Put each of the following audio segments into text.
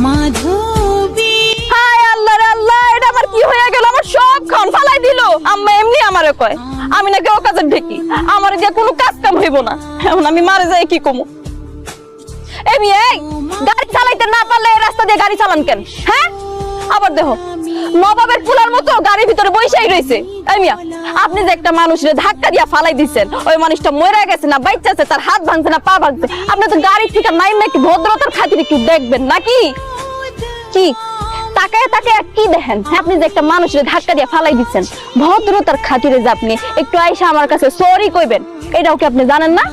মাধবী। হায় আল্লাহ রে আল্লাহ, এটা আমার কি হয়ে গেল? আমার সব খান ফালাই দিল। আম্মা এমনি আমারে কয় আমি নাকি ও কাজের ঢেকি, আমার দিয়ে কোনো কাজ কাম হইব না। এখন আমি মারে যাই কি কমু? এই গাড়ি চালাইতে না পারলে এই রাস্তা দিয়ে গাড়ি চালান কেন? হ্যাঁ, আবার দেখো নবাবের পুলার মতো গাড়ির ভিতরে বইসাই রইছে। এই মিয়া, আপনি যে একটা মানুষের ধাক্কা দিয়া ফালাই দিচ্ছেন, ওই মানুষটা মরে গেছে না বাইচ্চা আছে, তার হাত ভাঙছে না পা ভাঙছে, আপনি তো গাড়ি থেকে নাই নাকি ভদ্রতার খাতিরে একটু দেখবেন নাকি? কি তাকায় তাকায় কি দেখেন? আপনি যে একটা মানুষের ধাক্কা দিয়ে ফালাই দিচ্ছেন, ভদ্রতার খাতিরে যে আপনি একটু আইসা আমার কাছে সরি কইবেন, এটাও কি আপনি জানেন না?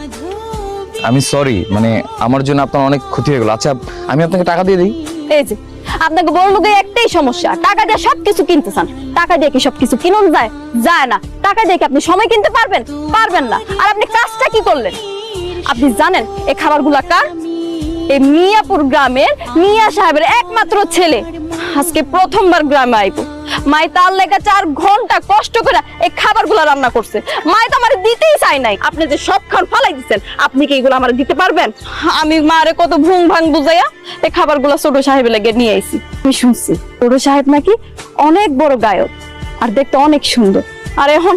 আমি সরি, মানে আমার জন্য আপনার অনেক ক্ষতি হয়ে গেল। আচ্ছা, আমি আপনাকে টাকা দিয়ে দিই। এই যে আপনাকে বললো যে একটাই সমস্যা, টাকা দিয়ে সবকিছু কিনতে চান। টাকা দিয়ে কি সবকিছু কিনুন যায়? যায় না। টাকা দিয়ে কি আপনি সময় কিনতে পারবেন? পারবেন না। আর আপনি কাজটা কি করলেন? আপনি জানেন এই খাবারগুলা কার? এই মিয়াপুর গ্রামের মিয়া সাহেবের একমাত্র ছেলে আজকে প্রথমবার গ্রামে আইবো। মাই তার লেগে 4 ঘন্টা কষ্ট করে এই খাবারগুলা রান্না করছে। মাই তো আমার দিতেই চাই নাই। আপনি যে সব খান ফালাই দিচ্ছেন, আপনি কি এগুলো আমার দিতে পারবেন? আমি মারে কত ভুং ভাং বুঝাইয়া এই খাবারগুলা ছোট সাহেবের লেগে নিয়ে আইছি। আমি শুনছি ছোট সাহেব নাকি অনেক বড় গায়ক আর দেখতে অনেক সুন্দর। আর এখন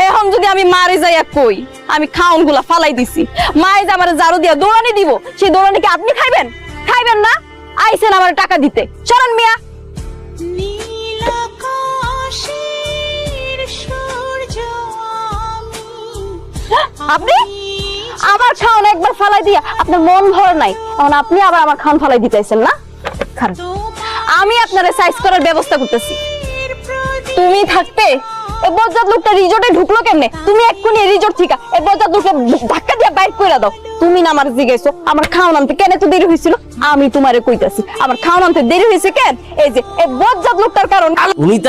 এখন যদি আমি মারে যাইয়া কই আমি খাউন গুলা ফালাই দিছি, মাই যে আমার ঝাড়ু দিয়া দৌড়ানি দিব, সেই দৌড়ানি কি আপনি খাইবেন? খাইবেন না। আইছেন আমার টাকা দিতে, চলেন মিয়া। নীল আকাশের সূর্য আপনি আমার খাওন একবার ফালাই দিয়া আপনার মন ভর নাই, এখন আপনি আবার আমার খাওন ফালাই দিতেছেন না? খারাপ, আমি আপনার সাইজ করার ব্যবস্থা করতেছি। তুমি থাকতে এই বজ্জাত লোকটা রিজর্টে ঢুকলো কেমনে? তুমি এক্ষুনি রিজর্ট থেকে এই বজ্জাত লোকটা ধাক্কা দিয়ে বাইর করে দাও। তুমি না আমার জিজ্ঞাসা আমার খাওন আনতে কেন এত দেরি হয়েছিল? আমি তোমারে কইতাছি আমার খাওন আনতে দেরি হয়েছে কেন? এই যে এই বজ্জাত লোকটার কারণ। উনি তো